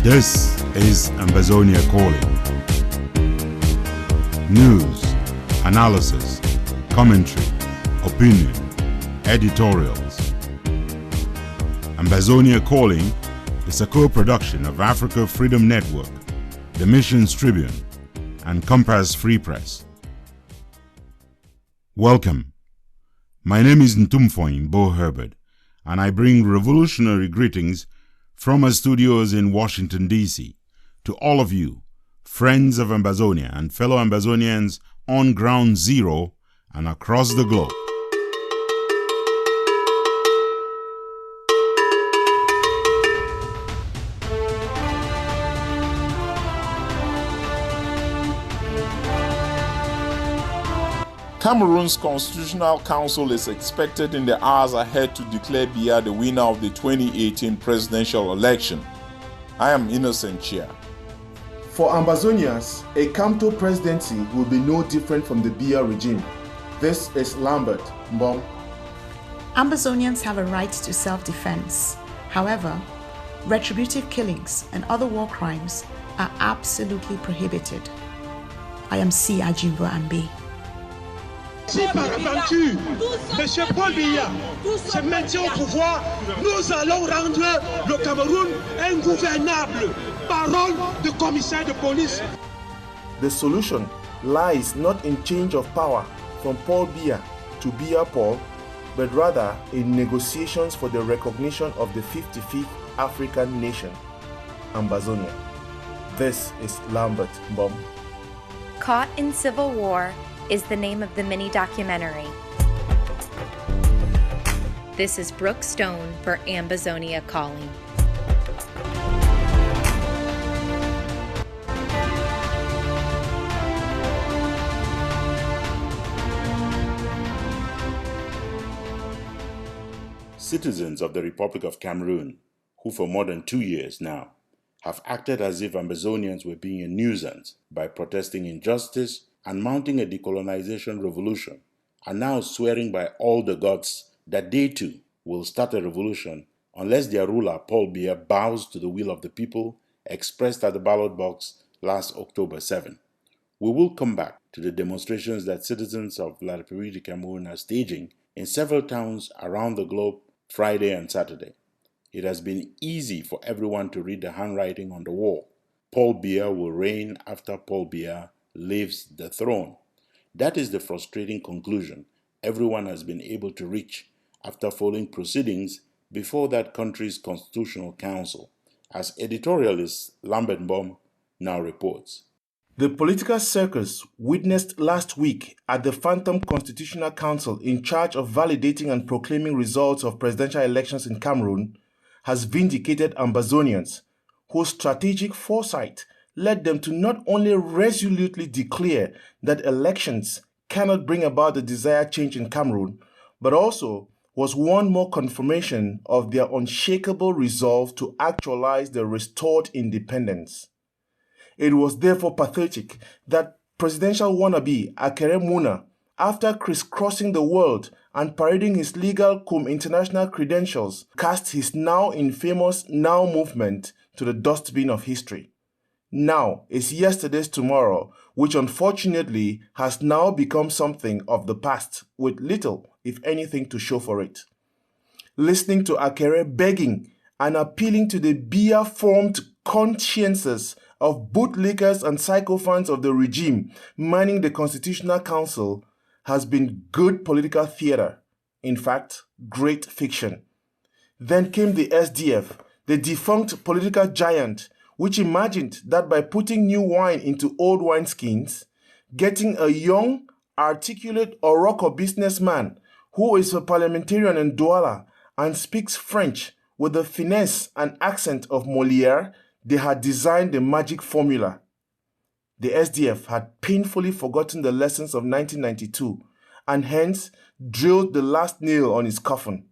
This is Ambazonia Calling. News, analysis, commentary, opinion, editorials. Ambazonia Calling is a co-production of Africa Freedom Network, the Missions Tribune, and Compass Free Press. Welcome. My name is Ntumfoyn Herbert, and I bring revolutionary greetings from our studios in Washington, D.C. to all of you, friends of Ambazonia and fellow Ambazonians on Ground Zero and across the globe. Cameroon's Constitutional Council is expected in the hours ahead to declare Biya the winner of the 2018 presidential election. I am Innocent Chia. For Ambazonians, a Kamto presidency will be no different from the Biya regime. This is Lambert Mbom. Ambazonians have a right to self-defense. However, retributive killings and other war crimes are absolutely prohibited. I am C. Ajimbo Ambe. Si par aventure, M. Paul Biya se maintient au pouvoir, nous allons rendre le Cameroun ingouvernable. Parole du commissaire de police. The solution lies not in change of power from Paul Biya to Biya Paul, but rather in negotiations for the recognition of the 55th African nation, Ambazonia. This is Lambert Mbom. Caught in Civil War is the name of the mini-documentary. This is Brooke Stone for Ambazonia Calling. Citizens of the Republic of Cameroon, who for more than 2 years now have acted as if Ambazonians were being a nuisance by protesting injustice and mounting a decolonization revolution, are now swearing by all the gods that they too will start a revolution unless their ruler Paul Biya bows to the will of the people expressed at the ballot box last October 7. We will come back to the demonstrations that citizens of La République du Cameroun are staging in several towns around the globe Friday and Saturday. It has been easy for everyone to read the handwriting on the wall. Paul Biya will reign after Paul Biya leaves the throne. That is the frustrating conclusion everyone has been able to reach after following proceedings before that country's Constitutional Council, as editorialist Lambert Mbom now reports. The political circus witnessed last week at the Phantom Constitutional Council in charge of validating and proclaiming results of presidential elections in Cameroon has vindicated Ambazonians whose strategic foresight led them to not only resolutely declare that elections cannot bring about the desired change in Cameroon, but also was one more confirmation of their unshakable resolve to actualize the restored independence. It was therefore pathetic that presidential wannabe Akere Muna, after crisscrossing the world and parading his legal cum international credentials, cast his now infamous Now movement to the dustbin of history. Now is yesterday's tomorrow, which unfortunately has now become something of the past, with little, if anything, to show for it. Listening to Akere begging and appealing to the Biya-formed consciences of bootlickers and sycophants of the regime manning the Constitutional Council has been good political theater, in fact, great fiction. Then came the SDF, the defunct political giant, which imagined that by putting new wine into old wineskins, getting a young, articulate Oroko businessman who is a parliamentarian in Douala and speaks French with the finesse and accent of Molière, they had designed the magic formula. The SDF had painfully forgotten the lessons of 1992 and hence drilled the last nail on its coffin.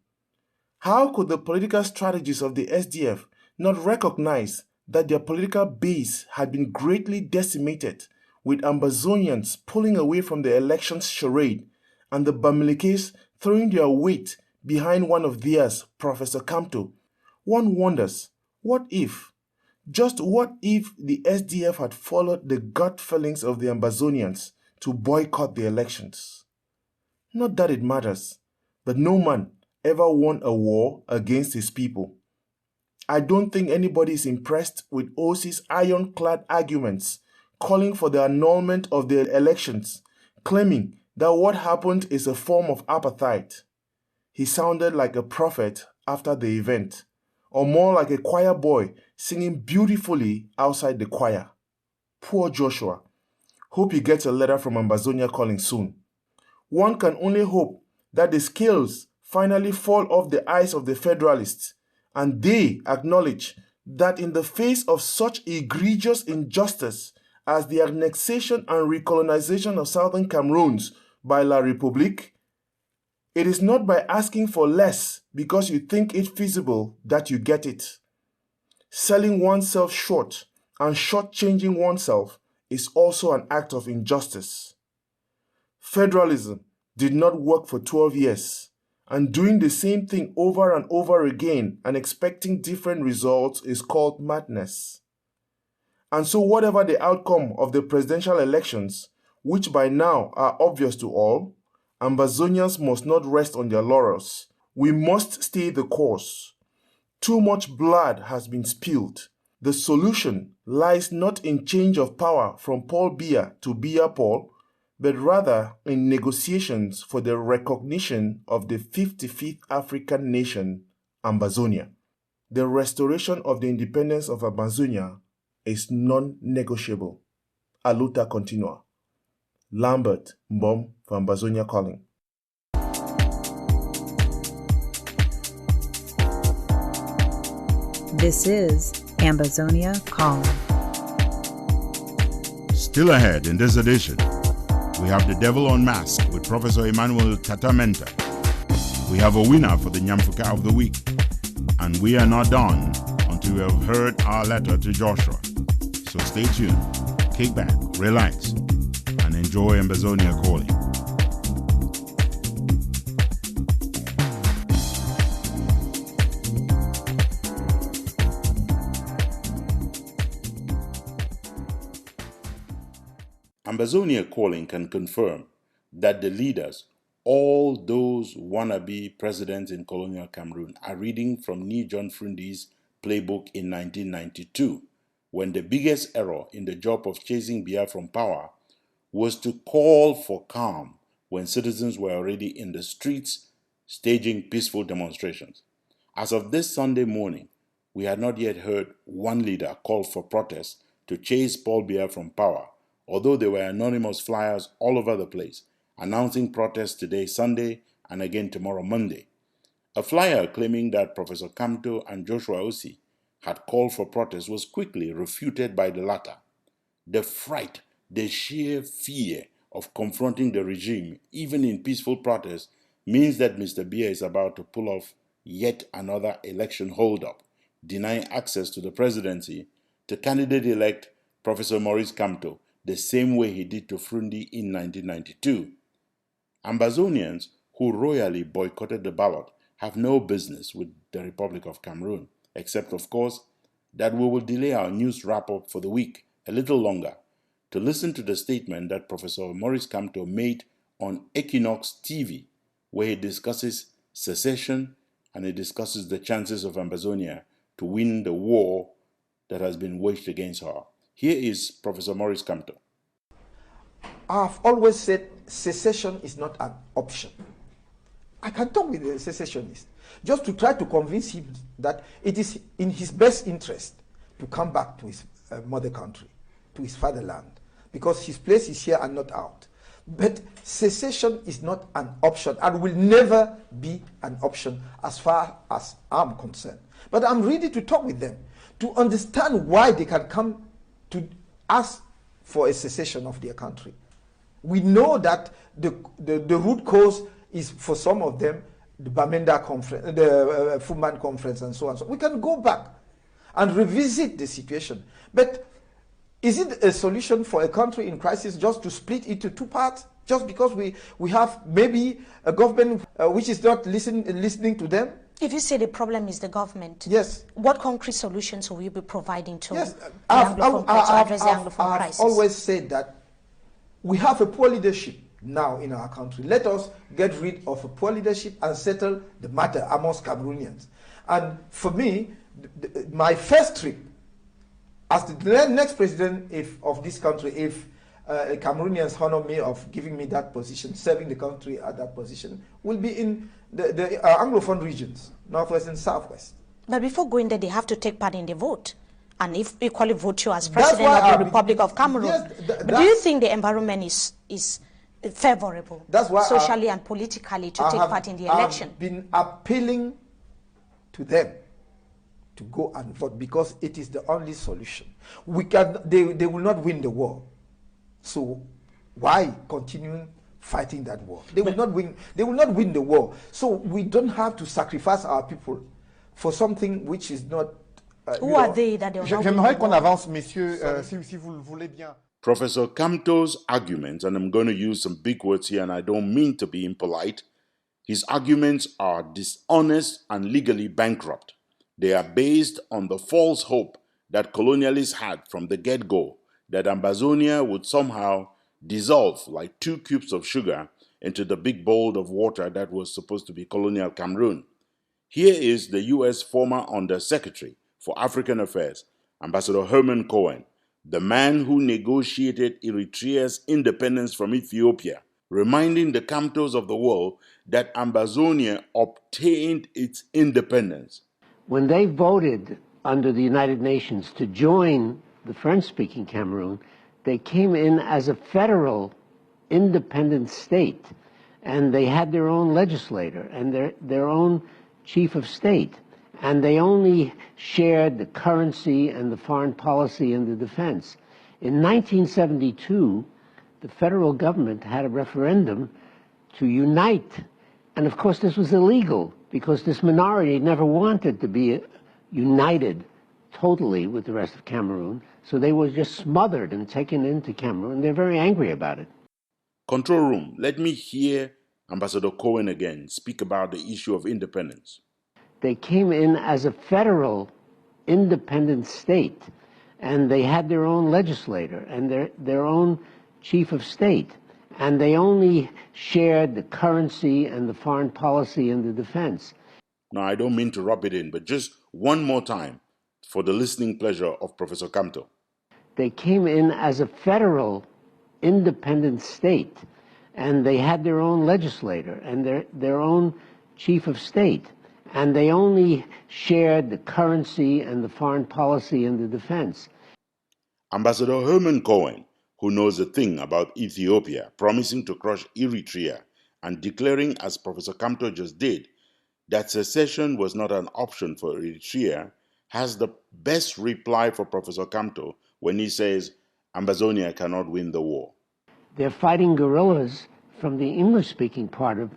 How could the political strategies of the SDF not recognize that their political base had been greatly decimated, with Ambazonians pulling away from the elections charade and the Bamilikes throwing their weight behind one of theirs, Professor Kamto? One wonders, what if, Just what if the SDF had followed the gut feelings of the Ambazonians to boycott the elections? Not that it matters, but no man ever won a war against his people. I don't think anybody is impressed with OC's ironclad arguments calling for the annulment of the elections, claiming that what happened is a form of apartheid. He sounded like a prophet after the event, or more like a choir boy singing beautifully outside the choir. Poor Joshua. Hope he gets a letter from Ambazonia Calling soon. One can only hope that the scales finally fall off the eyes of the Federalists and they acknowledge that in the face of such egregious injustice as the annexation and recolonization of southern Cameroons by La République, it is not by asking for less because you think it feasible that you get it. Selling oneself short and shortchanging oneself is also an act of injustice. Federalism did not work for 12 years, and doing the same thing over and over again and expecting different results is called madness. And so whatever the outcome of the presidential elections, which by now are obvious to all, Ambazonians must not rest on their laurels. We must stay the course. Too much blood has been spilled. The solution lies not in change of power from Paul Biya to Biya Paul, but rather in negotiations for the recognition of the 55th African nation, Ambazonia. The restoration of the independence of Ambazonia is non-negotiable. A luta continua. Lambert Mbom for Ambazonia Calling. This is Ambazonia Calling. Still ahead in this edition, we have The Devil Unmasked with Professor Emmanuel Tatamenta. We have a winner for the Nyamfuka of the Week. And we are not done until we have heard our letter to Joshua. So stay tuned, kick back, relax, and enjoy Ambazonia Calling. Ambazonia Calling can confirm that the leaders, all those wannabe presidents in colonial Cameroon, are reading from Ni John Frundi's playbook in 1992, when the biggest error in the job of chasing Biya from power was to call for calm when citizens were already in the streets staging peaceful demonstrations. As of this Sunday morning, we had not yet heard one leader call for protests to chase Paul Biya from power, although there were anonymous flyers all over the place announcing protests today, Sunday, and again tomorrow, Monday. A flyer claiming that Professor Kamto and Joshua Osi had called for protests was quickly refuted by the latter. The fright, the sheer fear of confronting the regime, even in peaceful protest, means that Mr. Biya is about to pull off yet another election hold-up, denying access to the presidency to candidate-elect Professor Maurice Kamto, the same way he did to Frundi in 1992. Ambazonians who royally boycotted the ballot have no business with the Republic of Cameroon, except, of course, that we will delay our news wrap-up for the week a little longer to listen to the statement that Professor Maurice Kamto made on Equinox TV, where he discusses secession and he discusses the chances of Ambazonia to win the war that has been waged against her. Here is Professor Maurice Kamto. I've always said secession is not an option. I can talk with the secessionist just to try to convince him that it is in his best interest to come back to his mother country, to his fatherland, because his place is here and not out. But secession is not an option and will never be an option as far as I'm concerned. But I'm ready to talk with them to understand why they can come to ask for a secession of their country. We know that the root cause is, for some of them, the Bamenda Conference, the Fuman Conference, and so on. So we can go back and revisit the situation. But is it a solution for a country in crisis just to split into two parts? Just because we have maybe a government which is not listening to them? If you say the problem is the government, yes, what concrete solutions will you be providing to yes, to address the Anglophone crisis? I've always said that we have a poor leadership now in our country. Let us get rid of a poor leadership and settle the matter amongst Cameroonians. And for me, my first trip as the next president of this country, if Cameroonians honor me of giving me that position, serving the country at that position, will be in the Anglophone regions, Northwest and Southwest. But before going there, they have to take part in the vote. And if equally vote you as president of the Republic of Cameroon. Yes, do you think the environment is favorable socially and politically to take part in the election? I've been appealing to them to go and vote because it is the only solution. They will not win the war. So why continuing fighting that war? They will not win. They will not win the war. So we don't have to sacrifice our people for something which is not. Who are they that they will not win? J'aimerais qu'on avance, messieurs, si vous le voulez bien. Professor Kamto's arguments, and I'm going to use some big words here, and I don't mean to be impolite. His arguments are dishonest and legally bankrupt. They are based on the false hope that colonialists had from the get-go that Ambazonia would somehow dissolve like 2 cubes of sugar into the big bowl of water that was supposed to be colonial Cameroon. Here is the U.S. former Undersecretary for African Affairs, Ambassador Herman Cohen, the man who negotiated Eritrea's independence from Ethiopia, reminding the Kamtos of the world that Ambazonia obtained its independence. When they voted under the United Nations to join the French-speaking Cameroon, they came in as a federal independent state, and they had their own legislator and their own chief of state, and they only shared the currency and the foreign policy and the defense. In 1972, the federal government had a referendum to unite, and of course this was illegal because this minority never wanted to be united totally with the rest of Cameroon, so they were just smothered and taken into Cameroon. They're very angry about it. Control room, let me hear Ambassador Cohen again speak about the issue of independence. They came in as a federal independent state, and they had their own legislator and their own chief of state, and they only shared the currency and the foreign policy and the defense. Now, I don't mean to rub it in, but just one more time for the listening pleasure of Professor Kamto. They came in as a federal independent state, and they had their own legislator and their own chief of state, and they only shared the currency and the foreign policy and the defense. Ambassador Herman Cohen, who knows a thing about Ethiopia, promising to crush Eritrea and declaring, as Professor Kamto just did, that secession was not an option for Eritrea, has the best reply for Professor Kamto when he says Ambazonia cannot win the war. They're fighting guerrillas from the English-speaking part of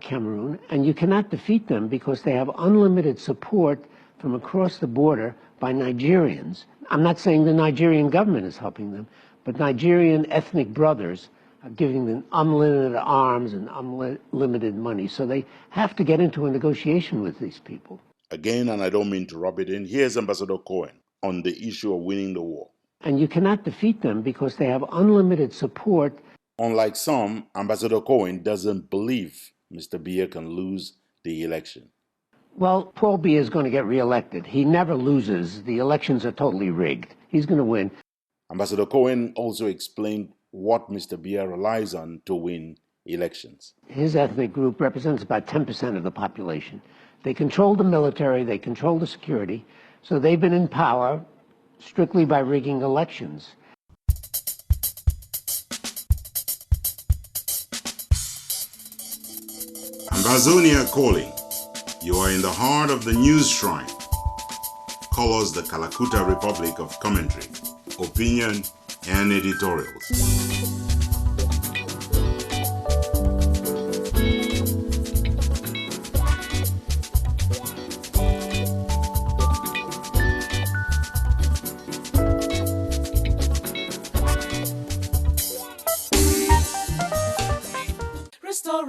Cameroon, and you cannot defeat them because they have unlimited support from across the border by Nigerians. I'm not saying the Nigerian government is helping them, but Nigerian ethnic brothers are giving them unlimited arms and unlimited money. So they have to get into a negotiation with these people. Again, and I don't mean to rub it in, here's Ambassador Cohen on the issue of winning the war. And you cannot defeat them because they have unlimited support. Unlike some, Ambassador Cohen doesn't believe Mr. Biya can lose the election. Well, Paul Biya is going to get reelected. He never loses. The elections are totally rigged. He's going to win. Ambassador Cohen also explained what Mr. Biya relies on to win elections. His ethnic group represents about 10% of the population. They control the military, they control the security, so they've been in power strictly by rigging elections. Ambazonia Calling. You are in the heart of the news shrine. Call us the Kalakuta Republic of commentary, opinion, and editorials.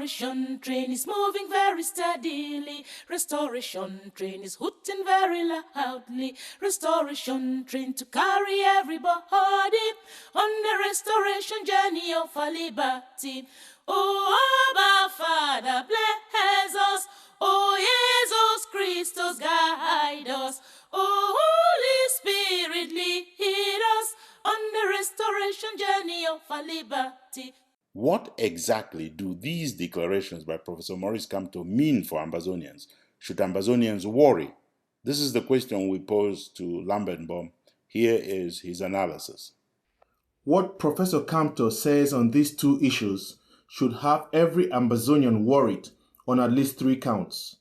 Restoration train is moving very steadily. Restoration train is hooting very loudly. Restoration train to carry everybody on the restoration journey of our liberty. Oh, Abba Father, bless us. Oh, Jesus Christus, guide us. Oh, Holy Spirit, lead us on the restoration journey of our liberty. What exactly do these declarations by Professor Maurice Kamto mean for Ambazonians? Should Ambazonians worry? This is the question we pose to Lambert Mbom. Here is his analysis. What Professor Kamto says on these two issues should have every Ambazonian worried on at least 3 counts.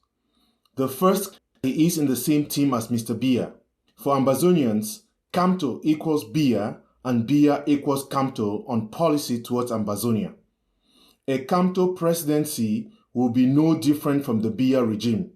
The first, he is in the same team as Mr. Biya. For Ambazonians, Kamto equals Biya and Biya equals Kamto on policy towards Ambazonia. A Kamto presidency will be no different from the Biya regime.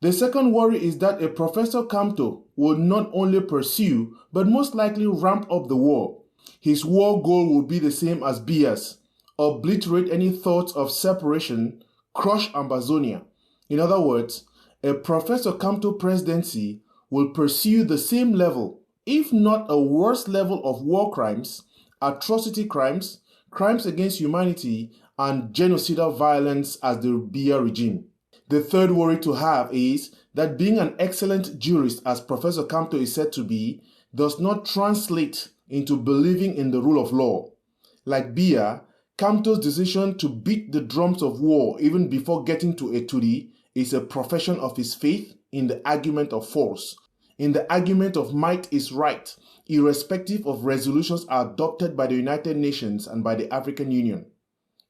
The second worry is that a Professor Kamto will not only pursue but most likely ramp up the war. His war goal will be the same as Biya's: obliterate any thoughts of separation, crush Ambazonia. In other words, a Professor Kamto presidency will pursue the same level, if not a worse level, of war crimes, atrocity crimes, crimes against humanity, and genocidal violence as the Biya regime. The third worry to have is that being an excellent jurist, as Professor Kamto is said to be, does not translate into believing in the rule of law. Like Biya, Kamto's decision to beat the drums of war even before getting to Eturi is a profession of his faith in the argument of force, in the argument of might is right, irrespective of resolutions adopted by the United Nations and by the African Union.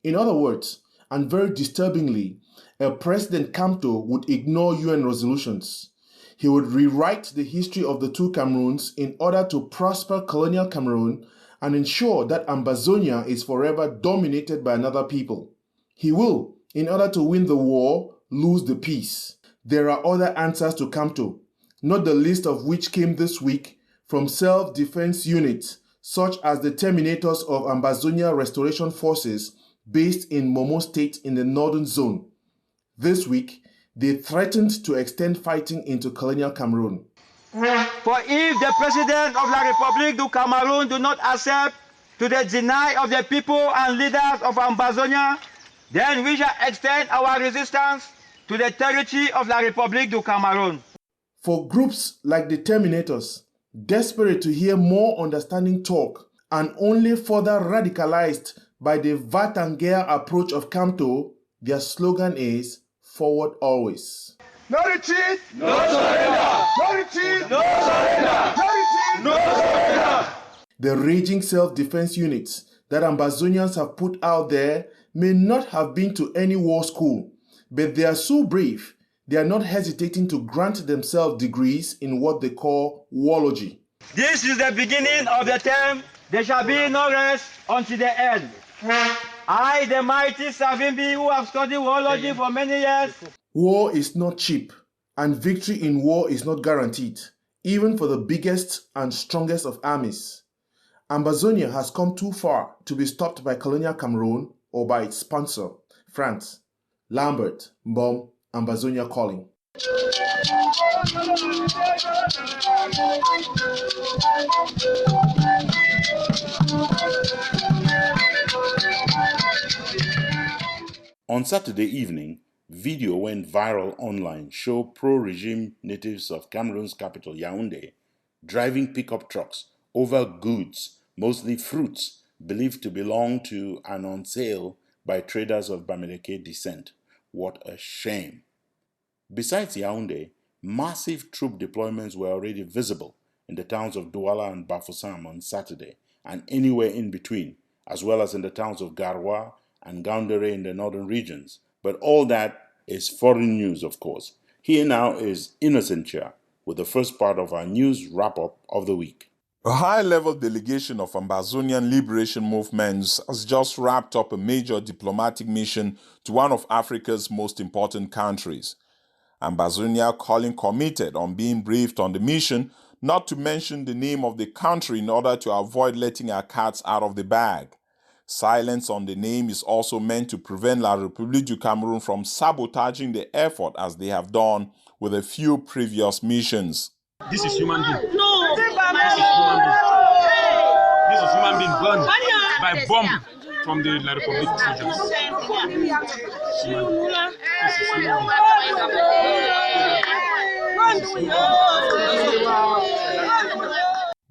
In other words, and very disturbingly, a President Kamto would ignore UN resolutions. He would rewrite the history of the two Cameroons in order to prosper colonial Cameroon and ensure that Ambazonia is forever dominated by another people. He will, in order to win the war, lose the peace. There are other answers to Kamto, not the least of which came this week from self-defense units such as the Terminators of Ambazonia Restoration Forces based in MOMO State in the Northern Zone. This week, they threatened to extend fighting into colonial Cameroon. For if the President of la République du Cameroon do not accept to the deny of the people and leaders of Ambazonia, then we shall extend our resistance to the territory of la République du Cameroon. For groups like the Terminators, desperate to hear more understanding talk and only further radicalized by the va-t-en-guerre approach of Kamto, their slogan is "Forward Always." No retreat! No surrender! No retreat! No surrender! No retreat! No surrender! The raging self-defense units that Ambazonians have put out there may not have been to any war school, but they are so brave, they are not hesitating to grant themselves degrees in what they call warlogy. This is the beginning of the term. There shall be no rest until the end. I, the mighty Savimbi, who have studied warlogy for many years. War is not cheap, and victory in war is not guaranteed, even for the biggest and strongest of armies. Ambazonia has come too far to be stopped by colonial Cameroon or by its sponsor, France. Lambert Mbom, Ambazonia Calling. On Saturday evening, video went viral online showing pro-regime natives of Cameroon's capital, Yaoundé, driving pickup trucks over goods, mostly fruits, believed to belong to and on sale by traders of Bamileke descent. What a shame. Besides Yaoundé, massive troop deployments were already visible in the towns of Douala and Bafoussam on Saturday, and anywhere in between, as well as in the towns of Garoua and Gaoundéré in the northern regions. But all that is foreign news, of course. Here now is Innocentia with the first part of our news wrap-up of the week. A high-level delegation of Ambazonian liberation movements has just wrapped up a major diplomatic mission to one of Africa's most important countries. Ambazonia Calling committed on being briefed on the mission, not to mention the name of the country in order to avoid letting our cats out of the bag. Silence on the name is also meant to prevent La République du Cameroun from sabotaging the effort as they have done with a few previous missions. This is human being. No! This is human being. This is human being burned by bomb from the La République soldiers.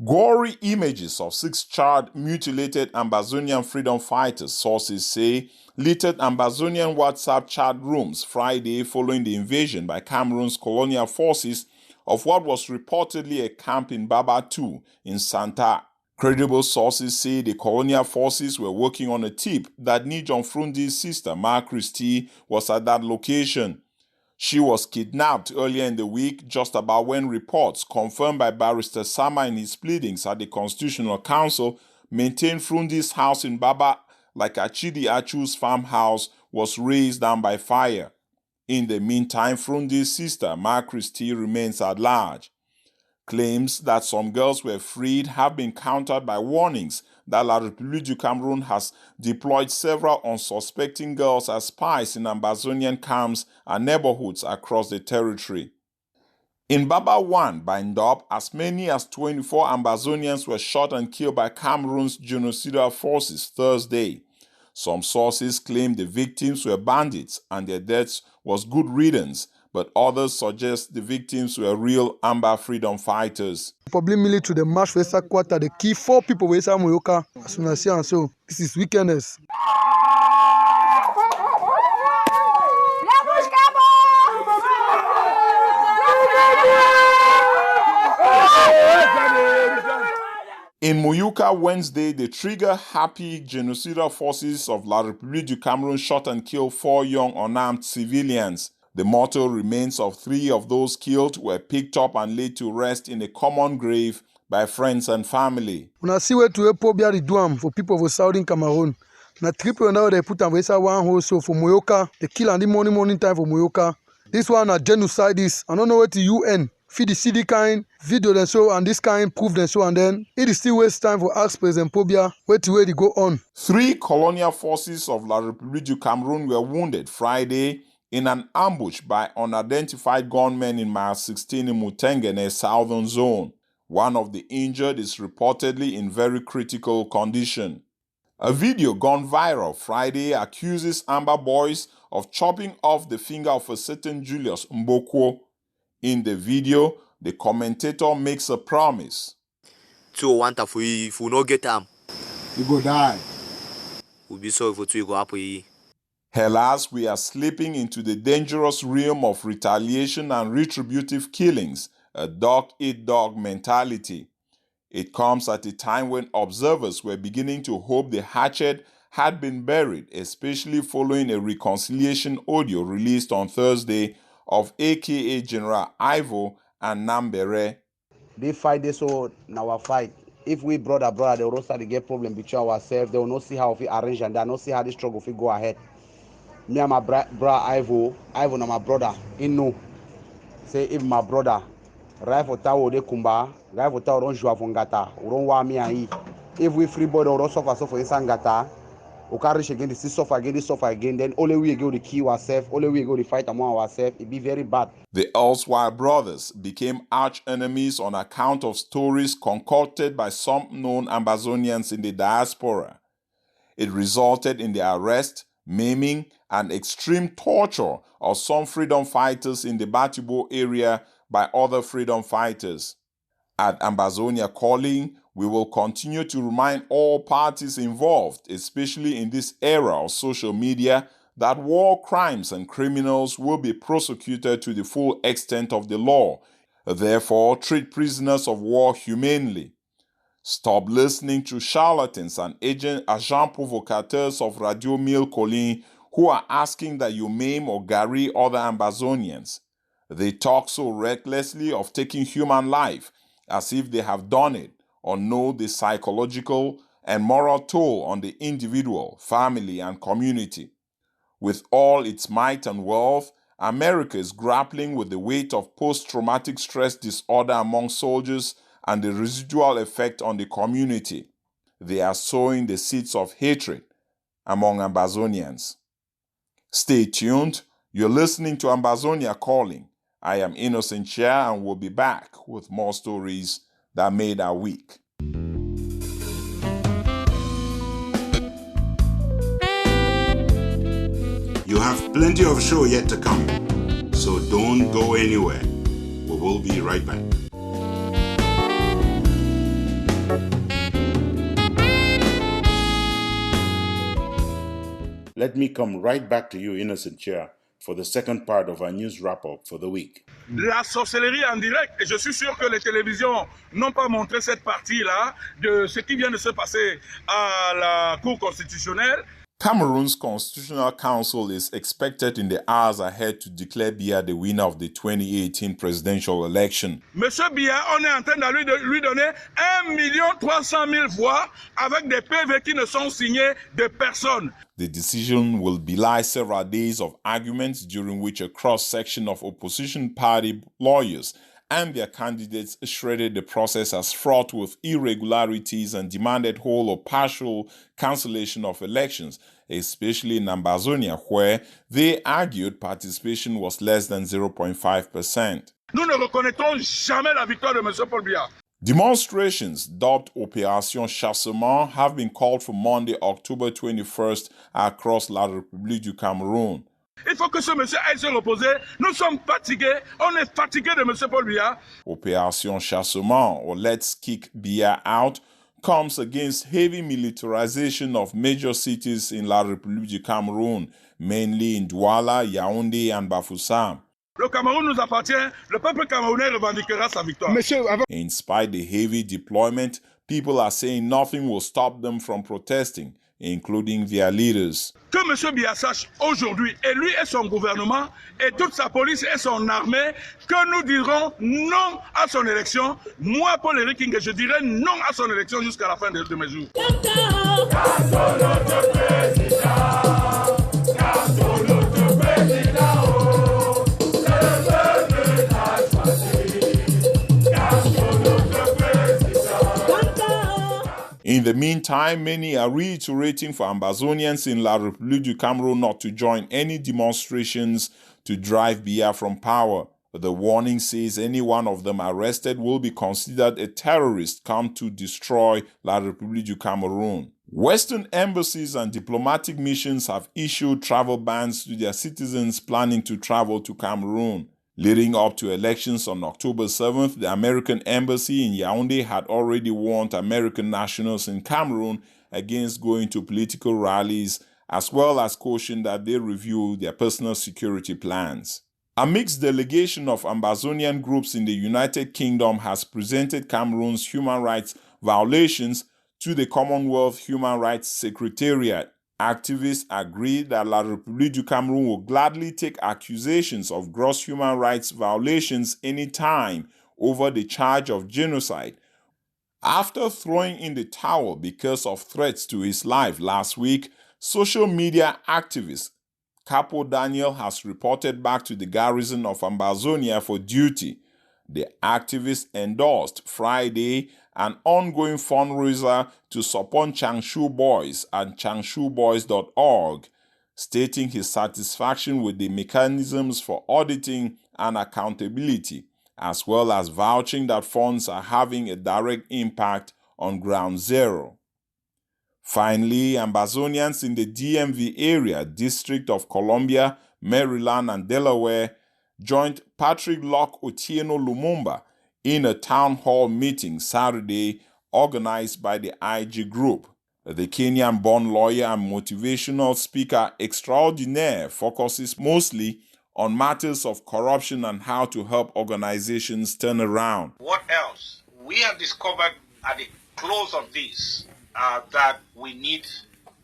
Gory images of 6 charred, mutilated Ambazonian freedom fighters, sources say, littered Ambazonian WhatsApp chat rooms Friday following the invasion by Cameroon's colonial forces of what was reportedly a camp in Baba II in Santa. Credible sources say the colonial forces were working on a tip that Ntumfoyn's sister, Christie, was at that location. She was kidnapped earlier in the week, just about when reports, confirmed by Barrister Sama in his pleadings at the Constitutional Council, maintained Frundi's house in Baba, like Achidi Achu's farmhouse, was razed down by fire. In the meantime, Frundi's sister, Christie, remains at large. Claims that some girls were freed have been countered by warnings that La République du Cameroun has deployed several unsuspecting girls as spies in Ambazonian camps and neighborhoods across the territory. In Baba 1, by Ndop, as many as 24 Ambazonians were shot and killed by Cameroon's genocidal forces Thursday. Some sources claim the victims were bandits and their deaths was good riddance, but others suggest the victims were real Amba freedom fighters. Probably military the march for quarter, they kill 4 people with Moyoka as soon as and so. This is wickedness. In Muyuka Wednesday, the trigger-happy genocidal forces of La République du Cameroun shot and killed 4 young unarmed civilians. The mortal remains of 3 of those killed were picked up and laid to rest in a common grave by friends and family. When I see where to the Duam for people of Southern Cameroon, na triple now they put on one hole so for Moyoka, they kill on the morning time for Moyoka. This one are genocide is, I don't know what the UN, feed the CD kind, video and so, and this kind prove and so, and then it is still waste time for ask President Pobia where they go on. 3 colonial forces of La République du Cameroun were wounded Friday in an ambush by unidentified gunmen in Mile 16 in Mutengene Southern Zone. One of the injured is reportedly in very critical condition. A video gone viral Friday accuses Amba boys of chopping off the finger of a certain Julius Mbokwo. In the video, the commentator makes a promise. 201 if we no get them, you go die. We'll be sorry for 2 go happen. Alas, we are slipping into the dangerous realm of retaliation and retributive killings, a dog-eat-dog mentality. It comes at a time when observers were beginning to hope the hatchet had been buried, especially following a reconciliation audio released on Thursday of AKA General Ivo and Nambere. They fight this so now our fight. If we brother, they will start to get problem between ourselves. They will not see how we arrange and they will not see how the struggle will go ahead. Me and my brother Ivo and my brother, he know. Say if my brother, rifle tower de kumba, rifle tower don't joue fongata, don't want me and he. If we free body or suffer for insangata, we can reach again, this suffer again, then only we go to kill ourselves, only we go to fight among ourselves, it be very bad. The erstwhile brothers became arch enemies on account of stories concocted by some known Ambazonians in the diaspora. It resulted in the arrest, maiming, and extreme torture of some freedom fighters in the Batibo area by other freedom fighters. At Ambazonia Calling, we will continue to remind all parties involved, especially in this era of social media, that war crimes and criminals will be prosecuted to the full extent of the law. Therefore, treat prisoners of war humanely. Stop listening to charlatans and agent provocateurs of Radio Mille Collines who are asking that you maim or garry other Ambazonians. They talk so recklessly of taking human life as if they have done it or know the psychological and moral toll on the individual, family, and community. With all its might and wealth, America is grappling with the weight of post-traumatic stress disorder among soldiers and the residual effect on the community. they are sowing the seeds of hatred among Ambazonians. Stay tuned. You're listening to Ambazonia Calling. I am Innocent Chia and will be back with more stories that made our week. You have plenty of show yet to come, so don't go anywhere. We will be right back. Let me come right back to you, Innocent Chair, for the second part of our news wrap-up for the week. La sorcellerie en direct, et je suis sûr que les télévisions n'ont pas montré cette partie-là de ce qui vient de se passer à la Cour constitutionnelle. Cameroon's Constitutional Council is expected in the hours ahead to declare Biya the winner of the 2018 presidential election. Monsieur Biya, on est en train de lui donner 1 300 000 voix avec des PV qui ne sont signés de personne. The decision will belie several days of arguments during which a cross-section of opposition party lawyers and their candidates shredded the process as fraught with irregularities and demanded whole or partial cancellation of elections, especially in Ambazonia, where they argued participation was less than 0.5%. Nous ne reconnaîtrons jamais la victoire de M. Paul Biya. Demonstrations dubbed Opération Chassement have been called for Monday, October 21st across la République du Cameroun. Il faut que ce monsieur aille se reposer. Nous sommes fatigués. On est fatigués de M. Paul Biya. Opération Chassement, or Let's Kick Biya Out, comes against heavy militarization of major cities in la République du Cameroun, mainly in Douala, Yaoundé and Bafoussam. Le Cameroun nous appartient. Le peuple camerounais revendiquera sa victoire. In spite of the heavy deployment, people are saying nothing will stop them from protesting, including their leaders. Que M. Biya sache aujourd'hui, et lui et son gouvernement, et toute sa police et son armée, que nous dirons non à son élection. Moi, Paul Éric King, je dirai non à son élection jusqu'à la fin de mes jours. In the meantime, many are reiterating for Ambazonians in La République du Cameroun not to join any demonstrations to drive Biya from power. The warning says any one of them arrested will be considered a terrorist come to destroy La République du Cameroun. Western embassies and diplomatic missions have issued travel bans to their citizens planning to travel to Cameroon. Leading up to elections on October 7th, the American embassy in Yaoundé had already warned American nationals in Cameroon against going to political rallies, as well as cautioned that they review their personal security plans. A mixed delegation of Ambazonian groups in the United Kingdom has presented Cameroon's human rights violations to the Commonwealth Human Rights Secretariat. Activists agree that La République du Cameroun will gladly take accusations of gross human rights violations anytime over the charge of genocide. After throwing in the towel because of threats to his life last week, social media activist Capo Daniel has reported back to the garrison of Ambazonia for duty. The activist endorsed Friday an ongoing fundraiser to support Changshu Boys at changshuboys.org, stating his satisfaction with the mechanisms for auditing and accountability, as well as vouching that funds are having a direct impact on Ground Zero. Finally, Ambazonians in the DMV area, District of Columbia, Maryland, and Delaware joined Patrick Locke Otieno Lumumba in a town hall meeting Saturday organized by the IG Group. The Kenyan-born lawyer and motivational speaker extraordinaire focuses mostly on matters of corruption and how to help organizations turn around. What else? We have discovered at the close of this that we need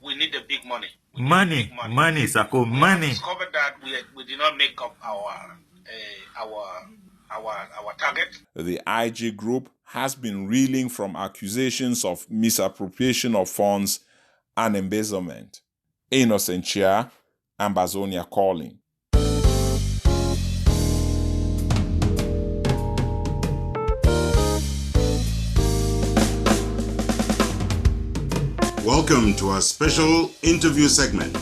the big money. Money, Sako, money. We discovered that we did not make up our target. The IG Group has been reeling from accusations of misappropriation of funds and embezzlement. Innocent Chia, Ambazonia Calling. Welcome to our special interview segment,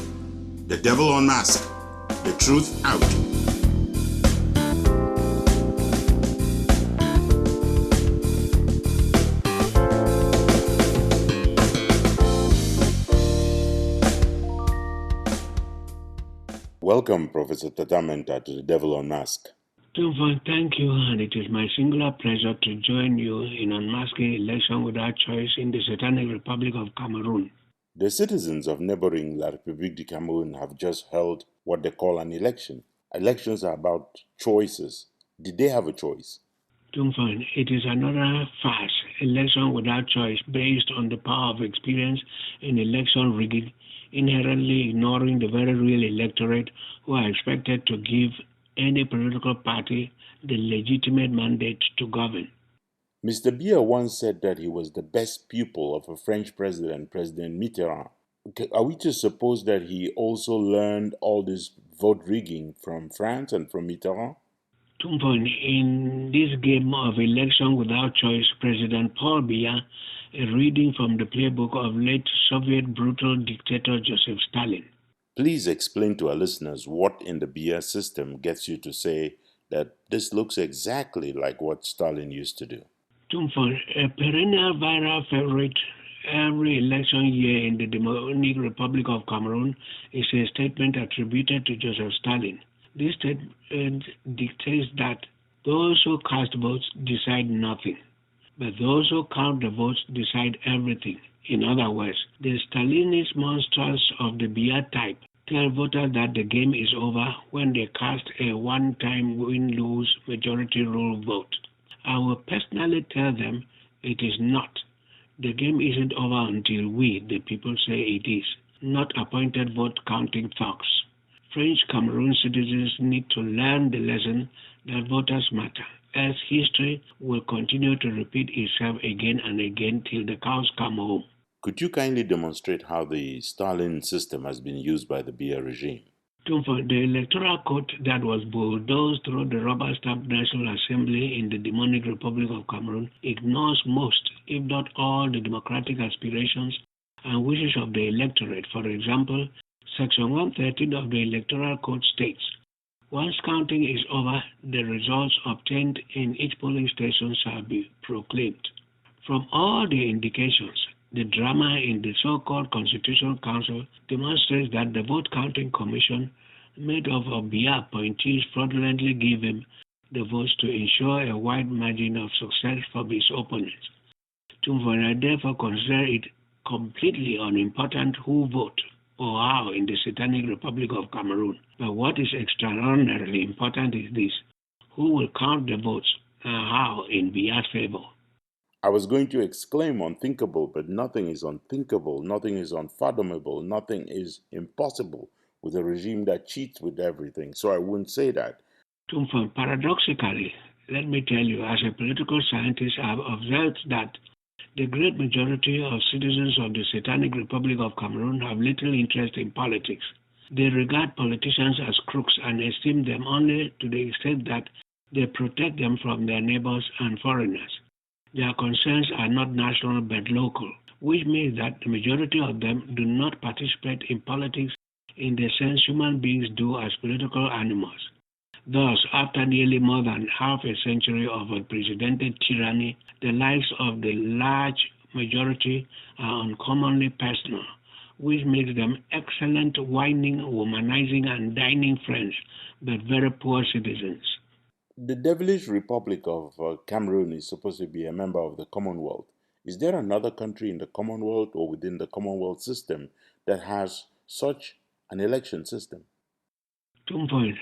The Devil Unmasked, The Truth Out. Welcome, Professor Tatamenta, to The Devil Unmasked. Ntumfoyn, thank you, and it is my singular pleasure to join you in unmasking election without choice in the Satanic Republic of Cameroon. The citizens of neighboring La République du Cameroon have just held what they call an election. Elections are about choices. Did they have a choice? Ntumfoyn, it is another farce, election without choice, based on the power of experience in election rigging, inherently ignoring the very real electorate who are expected to give any political party the legitimate mandate to govern. Mr. Biya once said that he was the best pupil of a French president, President Mitterrand. Are we to suppose that he also learned all this vote rigging from France and from Mitterrand? Ntumfoyn, in this game of election without choice, President Paul Biya, a reading from the playbook of late Soviet brutal dictator Joseph Stalin. Please explain to our listeners what in the Biya system gets you to say that this looks exactly like what Stalin used to do. Ntumfoyn, a perennial viral favorite every election year in the Democratic Republic of Cameroon is a statement attributed to Joseph Stalin. This statement dictates that those who cast votes decide nothing, but those who count the votes decide everything. In other words, the Stalinist monsters of the Biya type tell voters that the game is over when they cast a one-time win-lose majority rule vote. I will personally tell them it is not. The game isn't over until we, the people, say it is, not appointed vote-counting thugs. French Cameroon citizens need to learn the lesson that voters matter, as history will continue to repeat itself again and again till the cows come home. Could you kindly demonstrate how the Stalin system has been used by the Biya regime? The electoral code that was bulldozed through the rubber-stamped National Assembly in the Democratic Republic of Cameroon ignores most, if not all, the democratic aspirations and wishes of the electorate. For example, Section 113 of the Electoral Code states, once counting is over, the results obtained in each polling station shall be proclaimed. From all the indications, the drama in the so-called Constitutional Council demonstrates that the Vote Counting Commission, made up of Biya appointees, fraudulently gave him the votes to ensure a wide margin of success for his opponents. Ntumfoyn, I therefore consider it completely unimportant who vote or how in the Satanic Republic of Cameroon. But what is extraordinarily important is this: who will count the votes and how in Biya's favor? I was going to exclaim unthinkable, but nothing is unthinkable, nothing is unfathomable, nothing is impossible with a regime that cheats with everything, so I wouldn't say that. Ntumfoyn, paradoxically, let me tell you, as a political scientist, I have observed that the great majority of citizens of the Satanic Republic of Cameroon have little interest in politics. They regard politicians as crooks and esteem them only to the extent that they protect them from their neighbors and foreigners. Their concerns are not national but local, which means that the majority of them do not participate in politics in the sense human beings do as political animals. Thus, after nearly more than half a century of unprecedented tyranny, the lives of the large majority are uncommonly personal, which makes them excellent whining, womanizing, and dining friends, but very poor citizens. The devilish Republic of Cameroon is supposed to be a member of the Commonwealth. Is there another country in the Commonwealth or within the Commonwealth system that has such an election system? Ntumfoyn,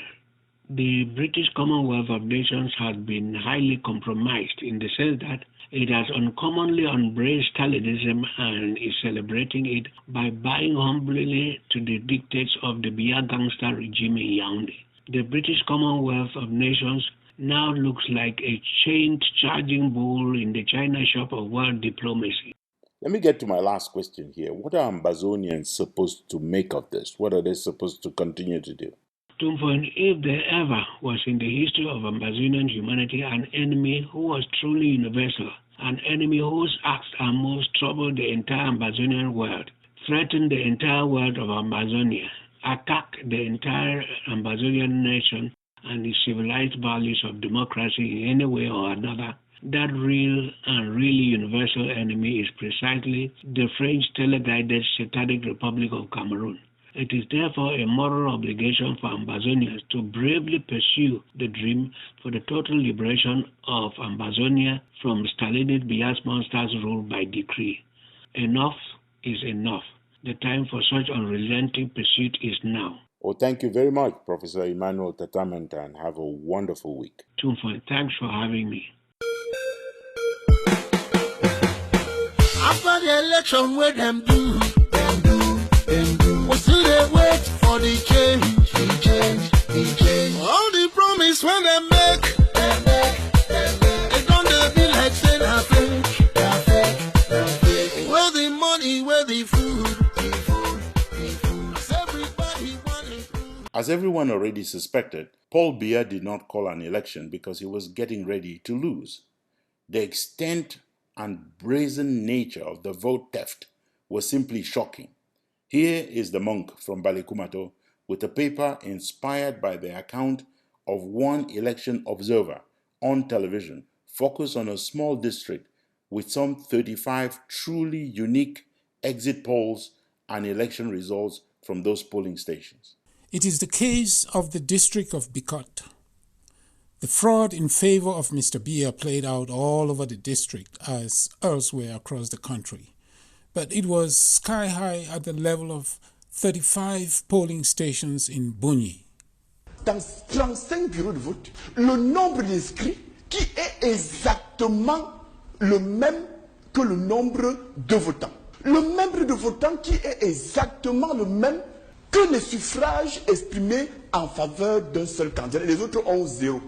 the British Commonwealth of Nations has been highly compromised in the sense that it has uncommonly embraced Stalinism and is celebrating it by bowing humbly to the dictates of the Biya gangster regime in Yaoundé. The British Commonwealth of Nations now looks like a chained charging bull in the China shop of world diplomacy. Let me get to my last question here. What are Ambazonians supposed to make of this? What are they supposed to continue to do? Ntumfoyn, if there ever was in the history of Ambazonian humanity an enemy who was truly universal, an enemy whose acts and moves trouble the entire Ambazonian world, threaten the entire world of Ambazonia, attack the entire Ambazonian nation and the civilized values of democracy in any way or another, that real and really universal enemy is precisely the French teleguided satanic Republic of Cameroon. It is therefore a moral obligation for Ambazonians to bravely pursue the dream for the total liberation of Ambazonia from Stalinist Bias monsters ruled by decree. Enough is enough. The time for such unrelenting pursuit is now. Oh, thank you very much, Professor Emmanuel Tatamanta, and have a wonderful week. Ntumfoyn, thanks for having me. After the election, where them do, we still they wait for the change. All the promise when they make, it don't be like saying I fake. Where the money, where the food. As everyone already suspected, Paul Biya did not call an election because he was getting ready to lose. The extent and brazen nature of the vote theft was simply shocking. Here is the monk from Balekumato with a paper inspired by the account of one election observer on television focused on a small district with some 35 truly unique exit polls and election results from those polling stations. It is the case of the district of Bikot. The fraud in favor of Mr. Biya played out all over the district as elsewhere across the country, but it was sky high at the level of 35 polling stations in Bunyi. Dans 35 bureaux de vote, le nombre d'inscrits qui est exactement le même que le nombre de votants. Le nombre de votants qui est exactement le même que les suffrages exprimés en faveur d'un seul candidat. Les autres ont 0.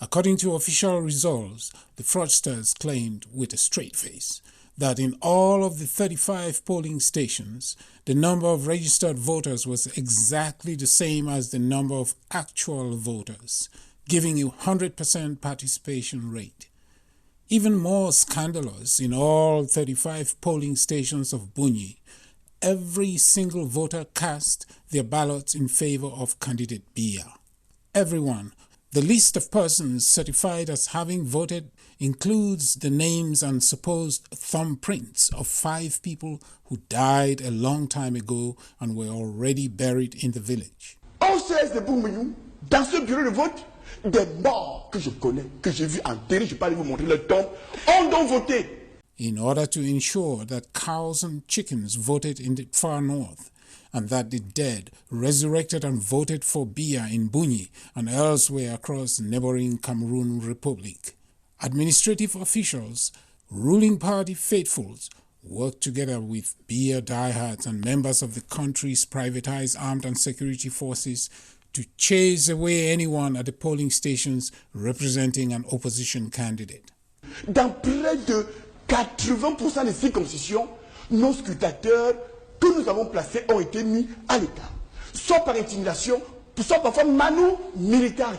According to official results, the fraudsters claimed with a straight face that in all of the 35 polling stations, the number of registered voters was exactly the same as the number of actual voters, giving a 100% participation rate. Even more scandalous, in all 35 polling stations of Bunyi, every single voter cast their ballots in favor of candidate Biya. Everyone. The list of persons certified as having voted includes the names and supposed thumbprints of 5 people who died a long time ago and were already buried in the village. Au CS de Boumeyou, dans ce bureau de vote, des morts que je connais, que j'ai vu enterrer, je ne vais pas vous montrer leur tombe, ont donc voté. In order to ensure that cows and chickens voted in the far north, and that the dead resurrected and voted for Biya in Bunyi and elsewhere across neighboring Cameroon Republic. Administrative officials, ruling party faithfuls, worked together with Biya diehards and members of the country's privatized armed and security forces to chase away anyone at the polling stations representing an opposition candidate. Dans près de 80% des circonscriptions, nos scrutateurs que nous avons placés ont été mis à l'écart, soit par intimidation, soit parfois manu militari.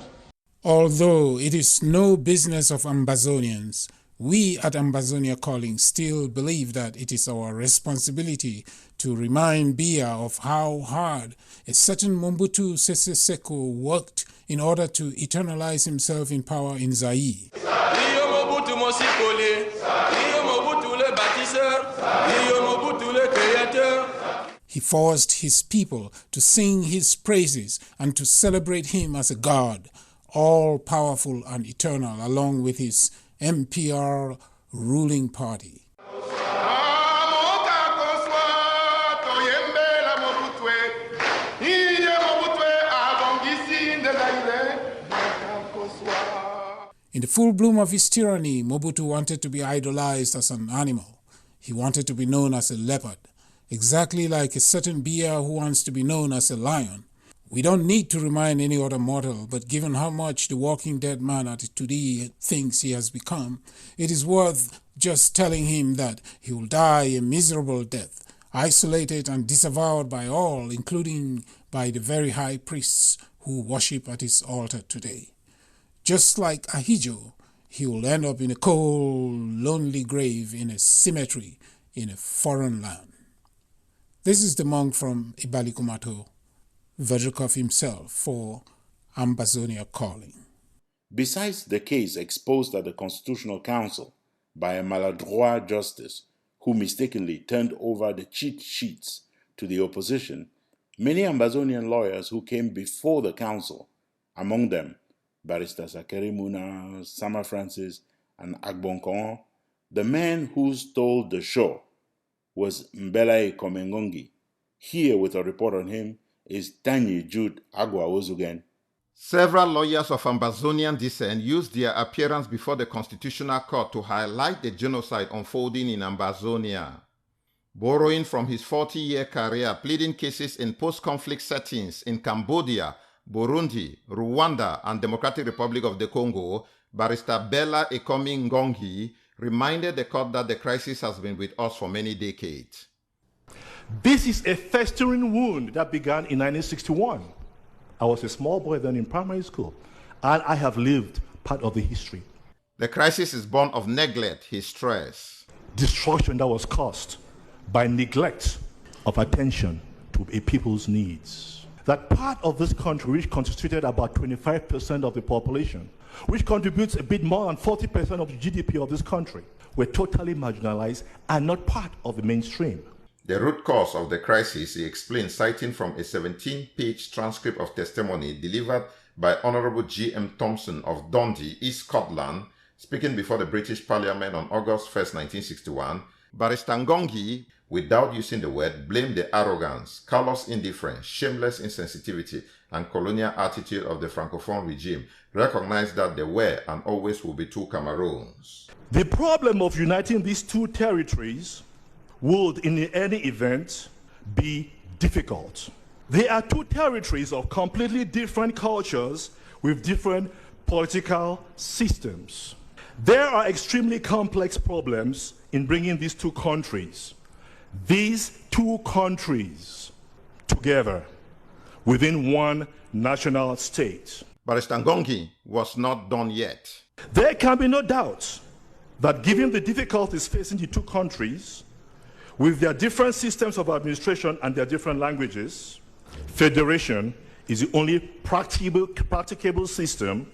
Although it is no business of Ambazonians, we at Ambazonia Calling still believe that it is our responsibility to remind Biya of how hard a certain Mobutu Sese Seko worked in order to eternalize himself in power in Zaire. He forced his people to sing his praises and to celebrate him as a god, all-powerful and eternal, along with his MPR ruling party. In the full bloom of his tyranny, Mobutu wanted to be idolized as an animal. He wanted to be known as a leopard, exactly like a certain Biya who wants to be known as a lion. We don't need to remind any other mortal, but given how much the walking dead man at today thinks he has become, it is worth just telling him that he will die a miserable death, isolated and disavowed by all, including by the very high priests who worship at his altar today. Just like Ahijo, he will end up in a cold, lonely grave in a cemetery in a foreign land. This is the monk from Ibalikumato, Vajikov himself, for Ambazonia Calling. Besides the case exposed at the Constitutional Council by a maladroit justice who mistakenly turned over the cheat sheets to the opposition, many Ambazonian lawyers who came before the council, among them Barrister Zakeri Muna, Sama Francis, and Agbonkon, the man who stole the show was Mbelai Komengongi. Here with a report on him is Tanyi Jude Agwa Ozugen. Several lawyers of Ambazonian descent used their appearance before the Constitutional Court to highlight the genocide unfolding in Ambazonia. Borrowing from his 40-year career pleading cases in post-conflict settings in Cambodia, Burundi, Rwanda, and Democratic Republic of the Congo, Barrister Bella Ekomi Ngongi reminded the court that the crisis has been with us for many decades. This is a festering wound that began in 1961. I was a small boy then in primary school, and I have lived part of the history. The crisis is born of neglect, he stressed. Destruction that was caused by neglect of attention to a people's needs. That part of this country, which constituted about 25% of the population, which contributes a bit more than 40% of the GDP of this country, were totally marginalized and not part of the mainstream. The root cause of the crisis, he explained, citing from a 17-page transcript of testimony delivered by Honorable G.M. Thompson of Dundee, East Scotland, speaking before the British Parliament on August 1st, 1961, Barrister Ngongi, without using the word, blamed the arrogance, callous indifference, shameless insensitivity, and colonial attitude of the Francophone regime, recognized that there were and always will be two Cameroons. The problem of uniting these two territories would, in any event, be difficult. They are two territories of completely different cultures with different political systems. There are extremely complex problems in bringing these two countries together within one national state. Barrister Ngongi was not done yet. There can be no doubt that given the difficulties facing the two countries, with their different systems of administration and their different languages, federation is the only practicable system,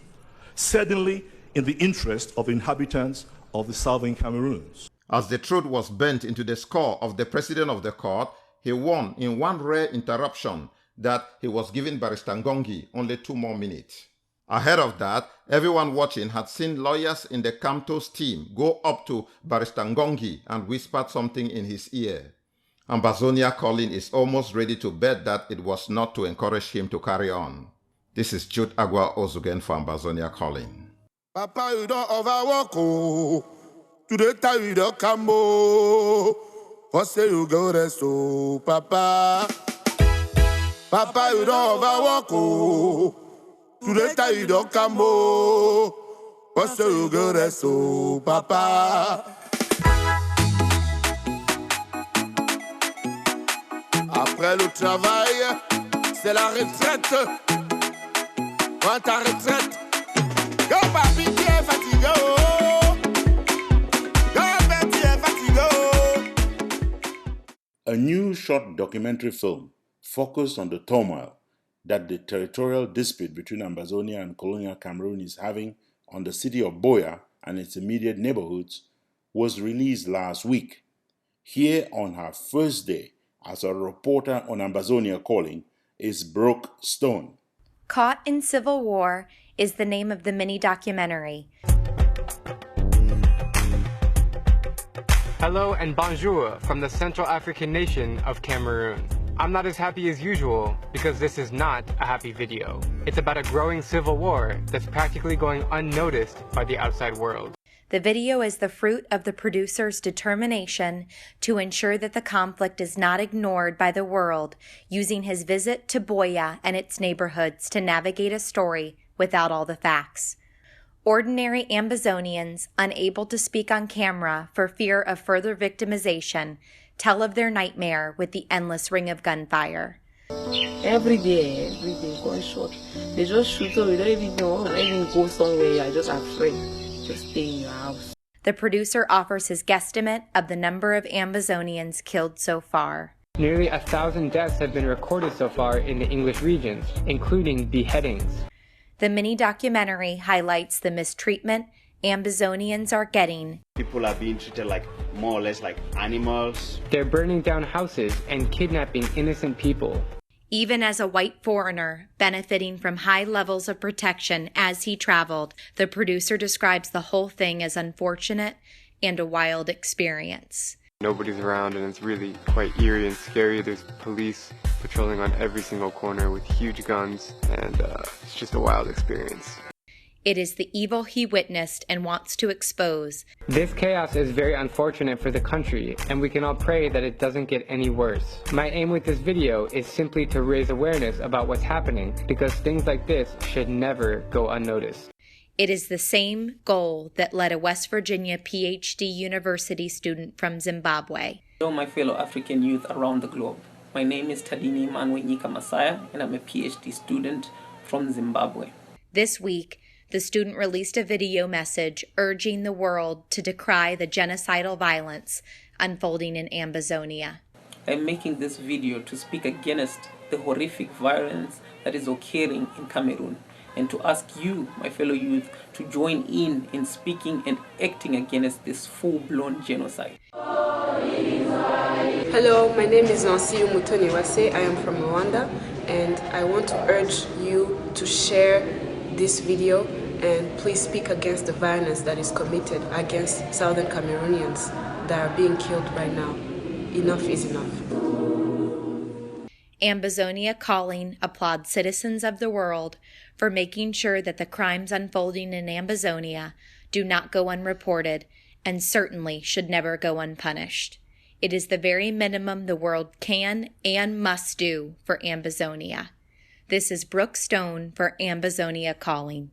certainly in the interest of the inhabitants of the southern Cameroons. As the truth was bent into the skull of the president of the court, he warned in one rare interruption that he was giving Barrister Ngongi only 2 more minutes. Ahead of that, everyone watching had seen lawyers in the Camtos team go up to Barrister Ngongi and whispered something in his ear. Ambazonia Calling is almost ready to bet that it was not to encourage him to carry on. This is Jude Agwa Ozugen for Ambazonia Calling. Papa, you don't overwalk. Today, you don't come. What say you go rest? Papa. Papa, you don't overwalk. Today, you don't come. What say you go rest? Papa. Après le travail, c'est la retraite. Prends ta retraite. Go, papi, tu es fatigué. A new short documentary film focused on the turmoil that the territorial dispute between Ambazonia and colonial Cameroon is having on the city of BOYO and its immediate neighborhoods was released last week. Here on her first day as a reporter on Ambazonia Calling is Brooke Stone. Caught in Civil War is the name of the mini-documentary. Hello and bonjour from the Central African nation of Cameroon. I'm not as happy as usual because this is not a happy video. It's about a growing civil war that's practically going unnoticed by the outside world. The video is the fruit of the producer's determination to ensure that the conflict is not ignored by the world, using his visit to BOYO and its neighborhoods to navigate a story without all the facts. Ordinary Ambazonians, unable to speak on camera for fear of further victimization, tell of their nightmare with the endless ring of gunfire. Every day, gunshot. They just shoot, so we don't even know, even go somewhere, you're just afraid. just stay in your house. The producer offers his guesstimate of the number of Ambazonians killed so far. Nearly 1,000 deaths have been recorded so far in the English regions, including beheadings. The mini-documentary highlights the mistreatment Ambazonians are getting. People are being treated like more or less like animals. They're burning down houses and kidnapping innocent people. Even as a white foreigner benefiting from high levels of protection as he traveled, the producer describes the whole thing as unfortunate and a wild experience. Nobody's around and it's really quite eerie and scary. There's police patrolling on every single corner with huge guns, and it's just a wild experience. It is the evil he witnessed and wants to expose. This chaos is very unfortunate for the country, and we can all pray that it doesn't get any worse. My aim with this video is simply to raise awareness about what's happening, because things like this should never go unnoticed. It is the same goal that led a West Virginia PhD university student from Zimbabwe. Hello, my fellow African youth around the globe. My name is Tadini Manwenyika Masaya, and I'm a PhD student from Zimbabwe. This week, the student released a video message urging the world to decry the genocidal violence unfolding in Ambazonia. I'm making this video to speak against the horrific violence that is occurring in Cameroon, and to ask you, my fellow youth, to join in speaking and acting against this full-blown genocide. Hello, my name is Nancy Mutoniwase. I am from Rwanda, and I want to urge you to share this video and please speak against the violence that is committed against Southern Cameroonians that are being killed right now. Enough is enough. Ambazonia Calling applauds citizens of the world for making sure that the crimes unfolding in Ambazonia do not go unreported and certainly should never go unpunished. It is the very minimum the world can and must do for Ambazonia. This is Brooke Stone for Ambazonia Calling.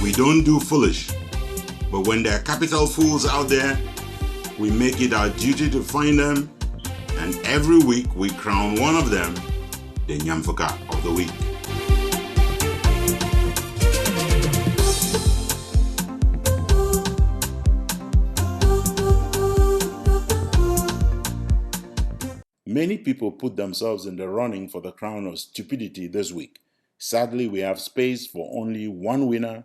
We don't do foolish, but when there are capital fools out there, we make it our duty to find them, and every week we crown one of them the Nyamfuka of the Week. Many people put themselves in the running for the crown of stupidity this week. Sadly, we have space for only one winner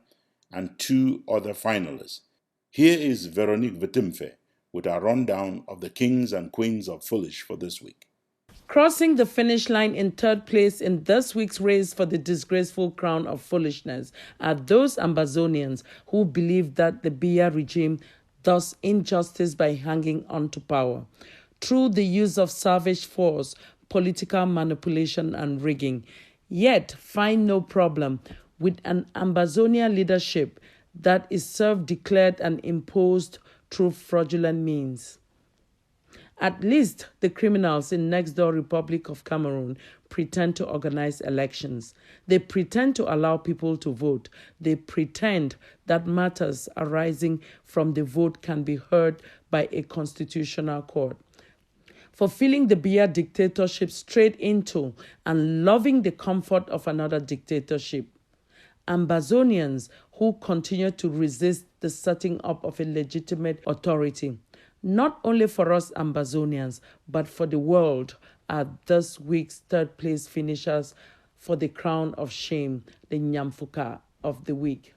and two other finalists. Here is Veronique Vitimfe with a rundown of the kings and queens of foolish for this week. Crossing the finish line in third place in this week's race for the disgraceful crown of foolishness are those Ambazonians who believe that the Biya regime does injustice by hanging on to power through the use of savage force, political manipulation and rigging, yet find no problem with an Ambazonia leadership that is self-declared and imposed through fraudulent means. At least the criminals in next-door Republic of Cameroon pretend to organize elections. They pretend to allow people to vote. They pretend that matters arising from the vote can be heard by a constitutional court. Fulfilling the Biya dictatorship straight into and loving the comfort of another dictatorship. Ambazonians who continue to resist the setting up of a legitimate authority, not only for us Ambazonians, but for the world, are this week's third place finishers for the crown of shame, the Nyamfuka of the Week.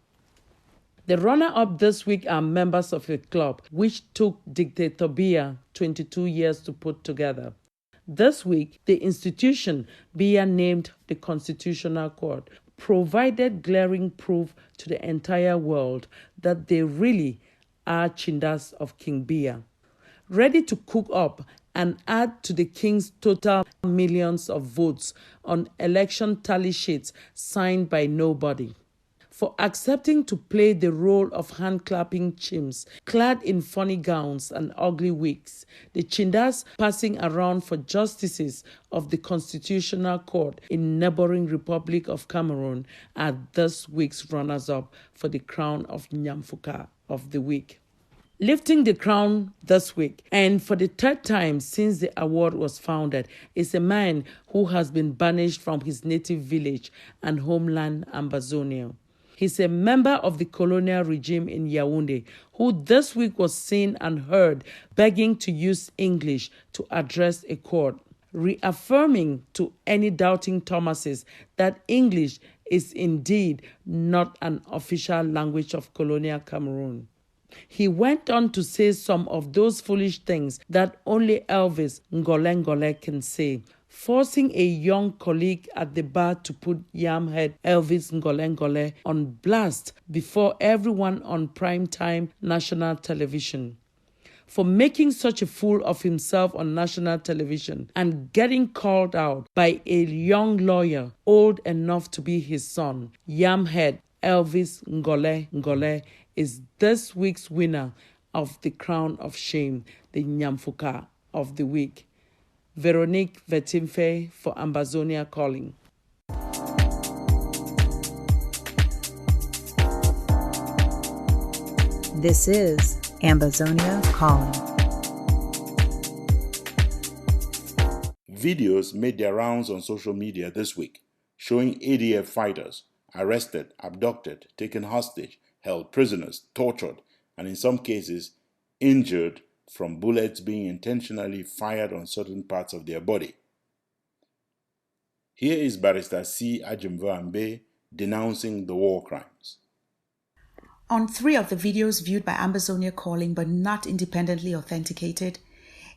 The runner-up this week are members of a club which took Dictator Biya 22 years to put together. This week, the institution Biya named the Constitutional Court provided glaring proof to the entire world that they really are chindas of King Biya, ready to cook up and add to the king's total millions of votes on election tally sheets signed by nobody. for accepting to play the role of hand-clapping chimps clad in funny gowns and ugly wigs. The Chindas passing around for justices of the Constitutional Court in neighboring Republic of Cameroon are this week's runners-up for the crown of Nyamfuka of the week. Lifting the crown this week, and for the third time since the award was founded, is a man who has been banished from his native village and homeland, Ambazonia. He's a member of the colonial regime in Yaoundé, who this week was seen and heard begging to use English to address a court, reaffirming to any doubting Thomases that English is indeed not an official language of colonial Cameroon. He went on to say some of those foolish things that only Elvis Ngole can say, forcing a young colleague at the bar to put yam-head Elvis Ngole on blast before everyone on primetime national television. For making such a fool of himself on national television and getting called out by a young lawyer old enough to be his son, yam-head Elvis Ngole is this week's winner of the crown of shame, the Nyamfuka of the week. Veronique Vetimfe for Ambazonia Calling. This is Ambazonia Calling. Videos made their rounds on social media this week, showing ADF fighters arrested, abducted, taken hostage, held prisoners, tortured, and in some cases injured from bullets being intentionally fired on certain parts of their body. Here is Barrister C. Ajimva denouncing the war crimes. On 3 of the videos viewed by Ambazonia Calling but not independently authenticated,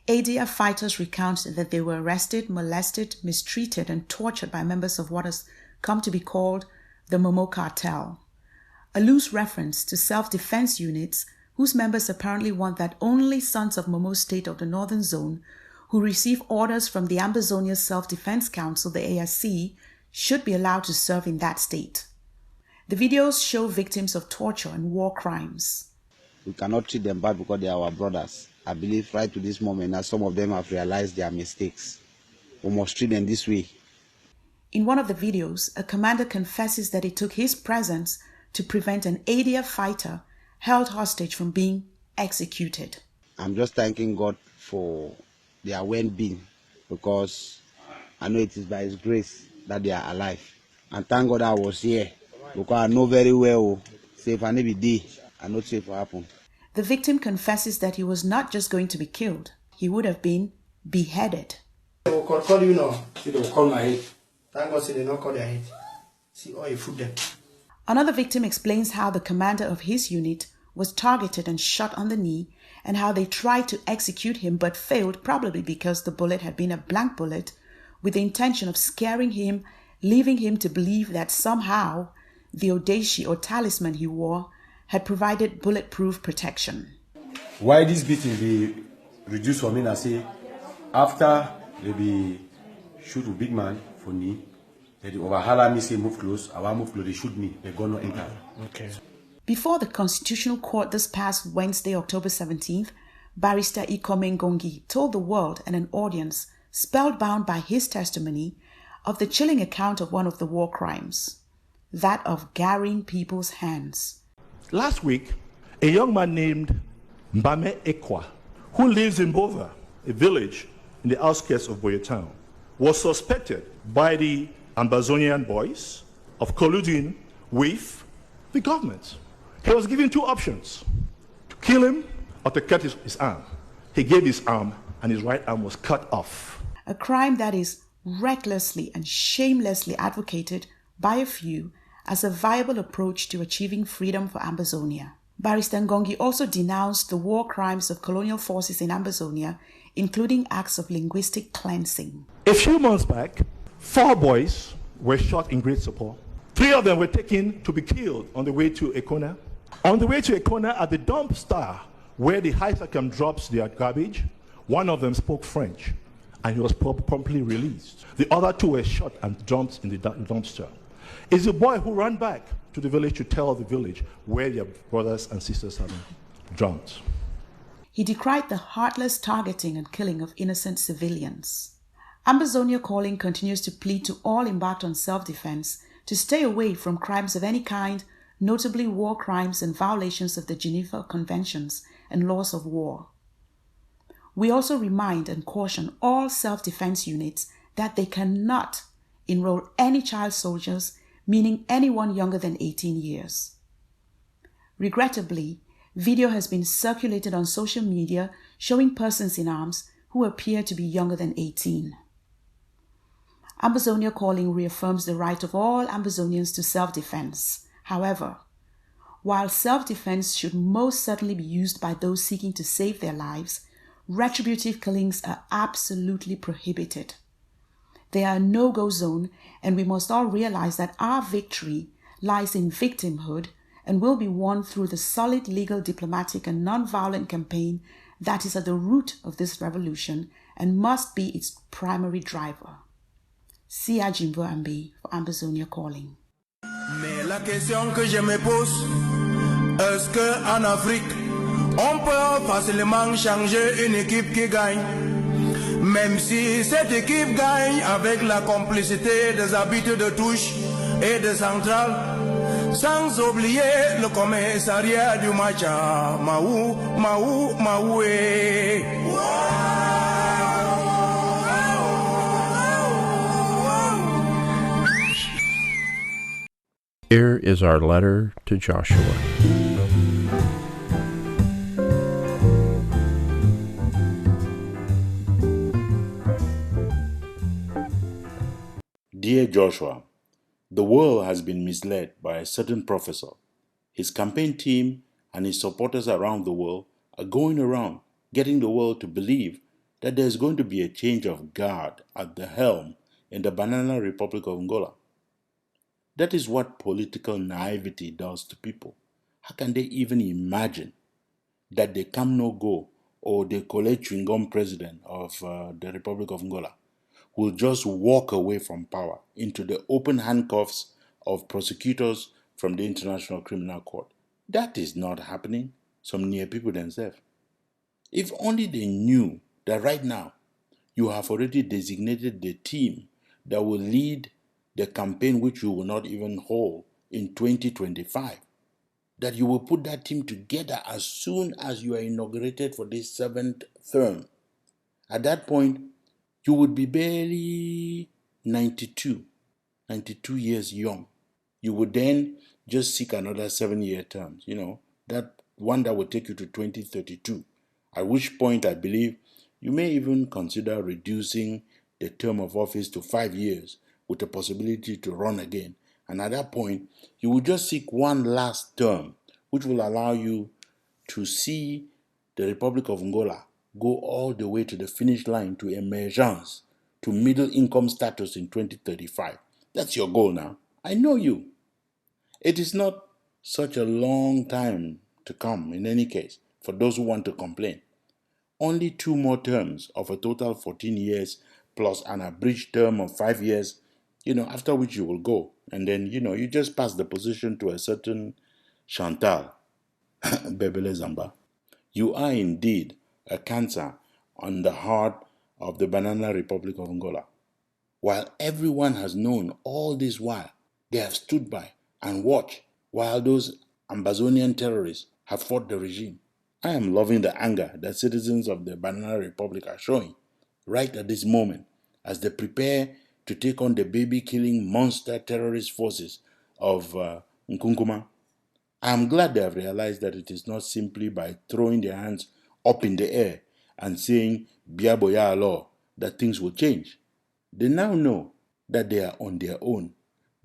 ADF fighters recount that they were arrested, molested, mistreated, and tortured by members of what has come to be called the MOMO cartel, a loose reference to self-defense units whose members apparently want that only sons of Momo State of the Northern Zone who receive orders from the Ambazonia Self-Defense Council, the ASC, should be allowed to serve in that state. The videos show victims of torture and war crimes. We cannot treat them bad because they are our brothers. I believe right to this moment, as some of them have realized their mistakes, we must treat them this way. In one of the videos, a commander confesses that it took his presence to prevent an ADF fighter held hostage from being executed. I'm just thanking God for their well-being because I know it is by His grace that they are alive. And thank God I was here because I know very well, say if I never be there, I know safe will happen. The victim confesses that he was not just going to be killed, he would have been beheaded. They will call you now, see they will call my head. Thank God they don't call their head. See all you food them. Another victim explains how the commander of his unit was targeted and shot on the knee and how they tried to execute him but failed, probably because the bullet had been a blank bullet, with the intention of scaring him, leaving him to believe that somehow the odashi or talisman he wore had provided bulletproof protection. Why this beating be reduced for me, I say, after they be shoot a big man for knee, they overhala me say move close, I want move close, they shoot me, they gonna enter. Okay. Before the Constitutional Court this past Wednesday, October 17th, Barrister Ikome Ngongi told the world and an audience spellbound by his testimony of the chilling account of one of the war crimes, that of garring people's hands. Last week, a young man named Mbame Ekwa, who lives in Bova, a village in the outskirts of BOYO town, was suspected by the Ambazonian boys of colluding with the government. He was given 2 options, to kill him or to cut his arm. He gave his arm and his right arm was cut off. A crime that is recklessly and shamelessly advocated by a few as a viable approach to achieving freedom for Ambazonia. Barrister Ngongi also denounced the war crimes of colonial forces in Ambazonia, including acts of linguistic cleansing. A few months back, 4 boys were shot in Great Support. 3 of them were taken to be killed on the way to Ekona. On the way to Ekona at the dumpster where the Highsacam drops their garbage, one of them spoke French and he was promptly released. The other 2 were shot and dumped in the dumpster. It's a boy who ran back to the village to tell the village where their brothers and sisters had been drowned. He decried the heartless targeting and killing of innocent civilians. Ambazonia Calling continues to plead to all embarked on self-defense to stay away from crimes of any kind, notably war crimes and violations of the Geneva Conventions and laws of war. We also remind and caution all self-defense units that they cannot enroll any child soldiers, meaning anyone younger than 18 years. Regrettably, video has been circulated on social media showing persons in arms who appear to be younger than 18. Ambazonia Calling reaffirms the right of all Ambazonians to self-defense. However, while self-defense should most certainly be used by those seeking to save their lives, retributive killings are absolutely prohibited. They are a no-go zone, and we must all realize that our victory lies in victimhood and will be won through the solid legal, diplomatic, and non-violent campaign that is at the root of this revolution and must be its primary driver. Sia Jimbo Ambi for Ambazonia Calling. Mais la question que je me pose, est-ce qu'en Afrique, on peut facilement changer une équipe qui gagne? Même si cette équipe gagne avec la complicité des habitudes de touche et de centrale, sans oublier le commissariat du Macha, Maoué. Here is our letter to Joshua. Dear Joshua, the world has been misled by a certain professor. His campaign team and his supporters around the world are going around getting the world to believe that there's going to be a change of guard at the helm in the Banana Republic of Angola. That is what political naivety does to people. How can they even imagine that the Come-No-Go or the College Chewing-Gum president of the Republic of Angola will just walk away from power into the open handcuffs of prosecutors from the International Criminal Court? That is not happening. Some near people themselves. If only they knew that right now you have already designated the team that will lead the campaign which you will not even hold in 2025, that you will put that team together as soon as you are inaugurated for this 7th term. At that point, you would be barely 92 years young. You would then just seek another 7-year term, that one that will take you to 2032, at which point I believe you may even consider reducing the term of office to 5 years with the possibility to run again. And at that point, you will just seek one last term, which will allow you to see the Republic of Angola go all the way to the finish line to emergence, to middle income status in 2035. That's your goal now. I know you. It is not such a long time to come in any case for those who want to complain. Only 2 more terms of a total 14 years plus an abridged term of 5 years, after which you will go. And then, you just pass the position to a certain Chantal Bebele Zamba. You are indeed a cancer on the heart of the Banana Republic of Angola. While everyone has known all this while, they have stood by and watched while those Ambazonian terrorists have fought the regime. I am loving the anger that citizens of the Banana Republic are showing right at this moment as they prepare to take on the baby-killing monster terrorist forces of Nkunkuma. I am glad they have realized that it is not simply by throwing their hands up in the air and saying, Biaboya law, that things will change. They now know that they are on their own.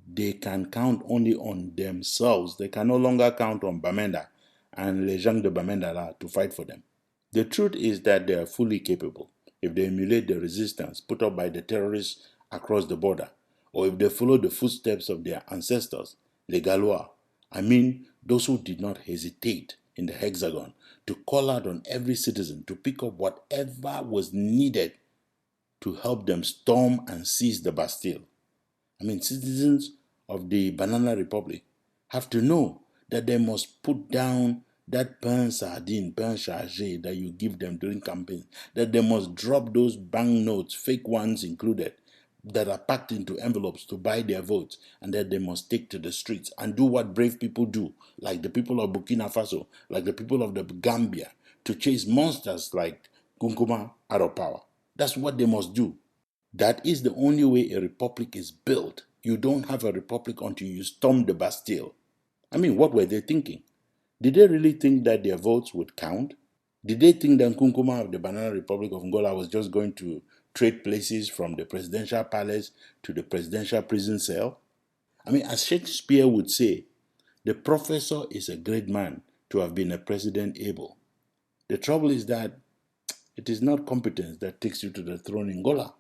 They can count only on themselves. They can no longer count on Bamenda and les gens de Bamenda to fight for them. The truth is that they are fully capable if they emulate the resistance put up by the terrorists across the border, or if they follow the footsteps of their ancestors, les Gaulois. I mean, those who did not hesitate in the hexagon to call out on every citizen to pick up whatever was needed to help them storm and seize the Bastille. I mean, citizens of the Banana Republic have to know that they must put down that pain chargé that you give them during campaigns, that they must drop those banknotes, fake ones included, that are packed into envelopes to buy their votes, and that they must take to the streets and do what brave people do, like the people of Burkina Faso, like the people of the Gambia, to chase monsters like Nkrumah out of power. That's what they must do. That is the only way a republic is built. You don't have a republic until you storm the Bastille. I mean, what were they thinking? Did they really think that their votes would count? Did they think that Nkrumah of the Banana Republic of Angola was just going to trade places from the presidential palace to the presidential prison cell? I mean, as Shakespeare would say, the professor is a great man to have been a president able. The trouble is that it is not competence that takes you to the throne in Angola.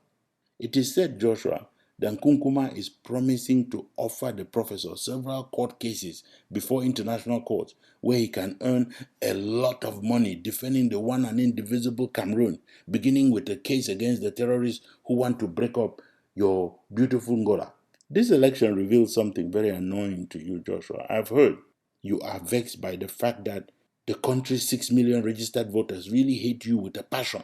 It is said, Joshua, that Nkrumah is promising to offer the professor several court cases before international courts where he can earn a lot of money defending the one and indivisible Cameroon, beginning with a case against the terrorists who want to break up your beautiful Angola. This election reveals something very annoying to you, Joshua. I've heard you are vexed by the fact that the country's 6 million registered voters really hate you with a passion.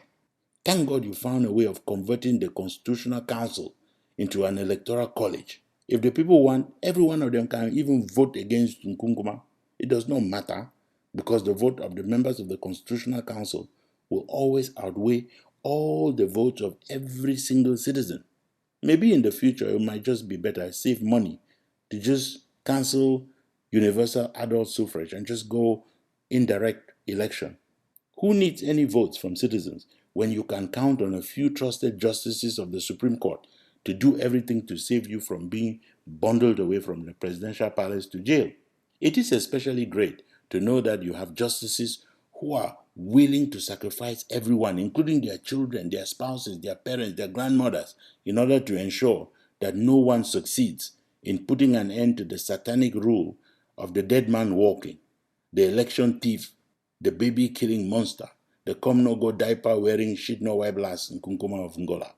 Thank God you found a way of converting the Constitutional Council into an electoral college. If the people want, every one of them can even vote against Nkrumah. It does not matter, because the vote of the members of the Constitutional Council will always outweigh all the votes of every single citizen. Maybe in the future it might just be better, save money, to just cancel universal adult suffrage and just go indirect election. Who needs any votes from citizens when you can count on a few trusted justices of the Supreme Court to do everything to save you from being bundled away from the presidential palace to jail? It is especially great to know that you have justices who are willing to sacrifice everyone, including their children, their spouses, their parents, their grandmothers, in order to ensure that no one succeeds in putting an end to the satanic rule of the dead man walking, the election thief, the baby-killing monster, the come-no-go diaper-wearing shit-no-wipe lass in Nkrumah of Angola.